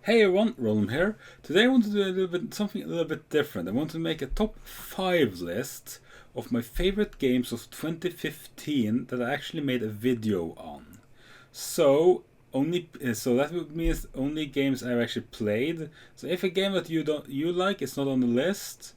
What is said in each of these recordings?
Hey everyone, Roland here. Today I want to do something a little bit different. I want to make a top 5 list of my favorite games of 2015 that I actually made a video on. So that means only games I've actually played. So if a game that you like is not on the list,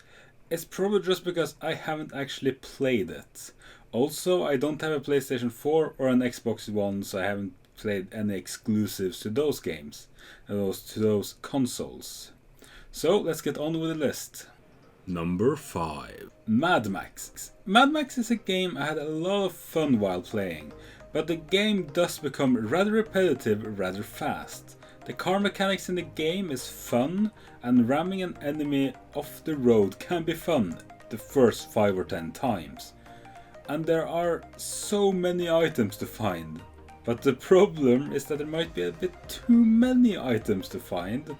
it's probably just because I haven't actually played it. Also, I don't have a PlayStation 4 or an Xbox One, so I haven't played any exclusives to those games, to those consoles. So let's get on with the list. Number 5. Mad Max. Mad Max is a game I had a lot of fun while playing, but the game does become rather repetitive rather fast. The car mechanics in the game is fun, and ramming an enemy off the road can be fun the first 5 or 10 times. And there are so many items to find. But the problem is that there might be a bit too many items to find,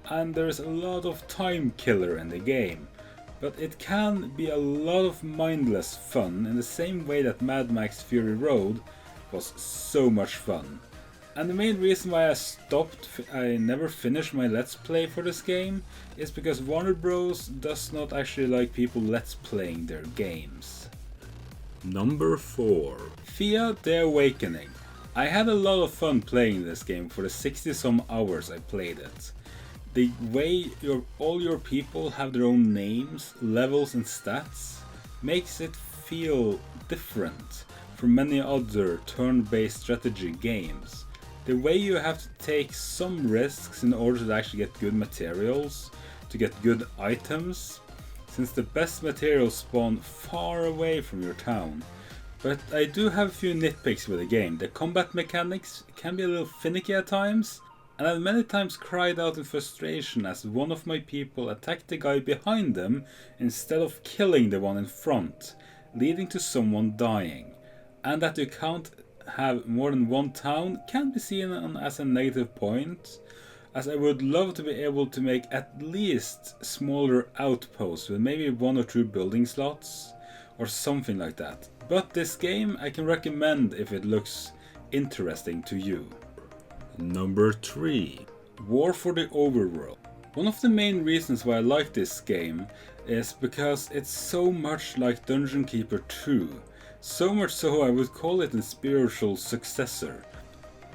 and there's a lot of time killer in the game. But it can be a lot of mindless fun in the same way that Mad Max Fury Road was so much fun. And the main reason why I never finished my Let's Play for this game is because Warner Bros. Does not actually like people Let's Playing their games. Number 4. Fia the Awakening. I had a lot of fun playing this game for the 60 some hours I played it. The way all your people have their own names, levels and stats makes it feel different from many other turn-based strategy games. The way you have to take some risks in order to actually get good materials, to get good items, since the best materials spawn far away from your town. But I do have a few nitpicks with the game. The combat mechanics can be a little finicky at times, and I've many times cried out in frustration as one of my people attacked the guy behind them instead of killing the one in front, leading to someone dying. And that you can't have more than one town can be seen as a negative point, as I would love to be able to make at least smaller outposts with maybe 1 or 2 building slots or something like that. But this game I can recommend if it looks interesting to you. Number 3. War for the Overworld. One of the main reasons why I like this game is because it's so much like Dungeon Keeper 2. So much so I would call it a spiritual successor.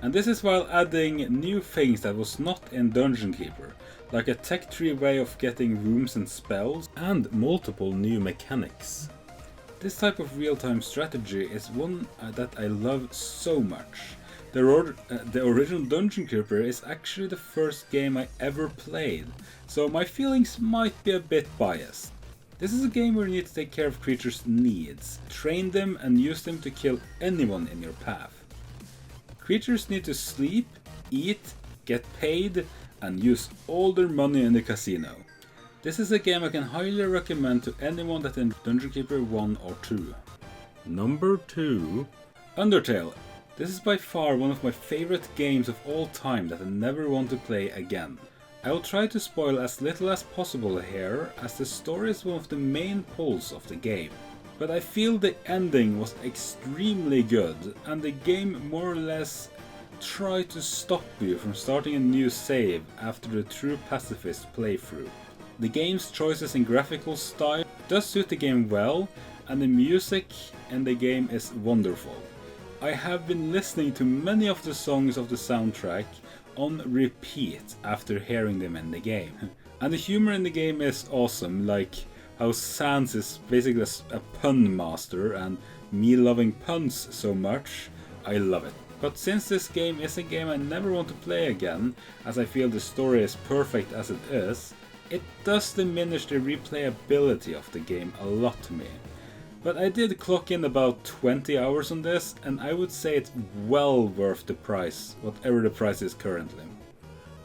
And this is while adding new things that was not in Dungeon Keeper, like a tech tree way of getting rooms and spells, and multiple new mechanics. This type of real-time strategy is one that I love so much. The original Dungeon Keeper is actually the first game I ever played, so my feelings might be a bit biased. This is a game where you need to take care of creatures' needs, train them and use them to kill anyone in your path. Creatures need to sleep, eat, get paid, and use all their money in the casino. This is a game I can highly recommend to anyone that in Dungeon Keeper 1 or 2. Number 2. Undertale. This is by far one of my favorite games of all time that I never want to play again. I will try to spoil as little as possible here, as the story is one of the main pulls of the game. But I feel the ending was extremely good, and the game more or less tried to stop you from starting a new save after the true pacifist playthrough. The game's choices in graphical style does suit the game well, and the music in the game is wonderful. I have been listening to many of the songs of the soundtrack on repeat after hearing them in the game. And the humor in the game is awesome, like how Sans is basically a pun master, and me loving puns so much, I love it. But since this game is a game I never want to play again, as I feel the story is perfect as it is, it does diminish the replayability of the game a lot to me. But I did clock in about 20 hours on this, and I would say it's well worth the price, whatever the price is currently.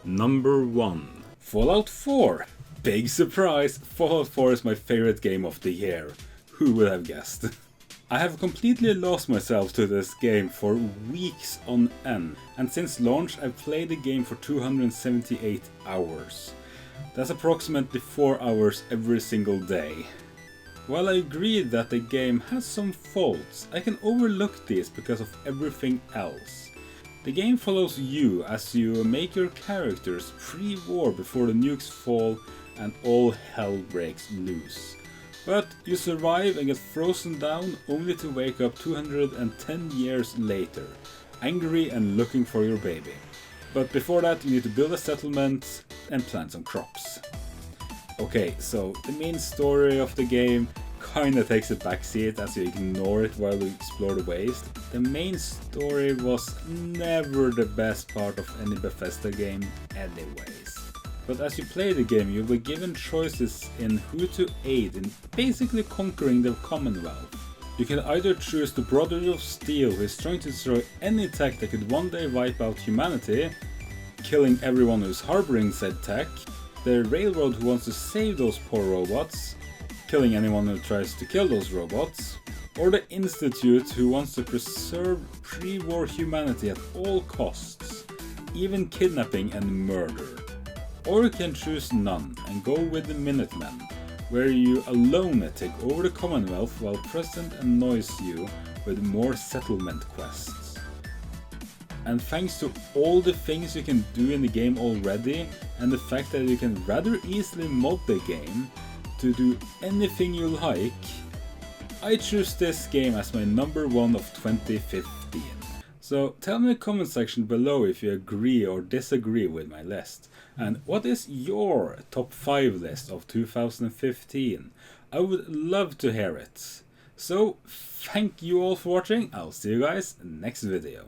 Number 1. Fallout 4. Big surprise! Fallout 4 is my favorite game of the year. Who would have guessed? I have completely lost myself to this game for weeks on end, and since launch I've played the game for 278 hours. That's approximately 4 hours every single day. While I agree that the game has some faults, I can overlook these because of everything else. The game follows you as you make your characters pre-war before the nukes fall and all hell breaks loose. But you survive and get frozen down only to wake up 210 years later, angry and looking for your baby. But before that you need to build a settlement and plant some crops. Okay, so the main story of the game kinda takes a backseat as you ignore it while you explore the waste. The main story was never the best part of any Bethesda game anyways. But as you play the game, you'll be given choices in who to aid in basically conquering the Commonwealth. You can either choose the Brothers of Steel, who is trying to destroy any tech that could one day wipe out humanity, killing everyone who's harboring said tech, the Railroad, who wants to save those poor robots, killing anyone who tries to kill those robots, or the Institute, who wants to preserve pre-war humanity at all costs, even kidnapping and murder. Or you can choose none and go with the Minutemen, where you alone take over the Commonwealth while President annoys you with more settlement quests. And thanks to all the things you can do in the game already, and the fact that you can rather easily mod the game to do anything you like, I choose this game as my number one of 2015. So tell me in the comment section below if you agree or disagree with my list. And what is your top 5 list of 2015? I would love to hear it. So thank you all for watching. I'll see you guys next video.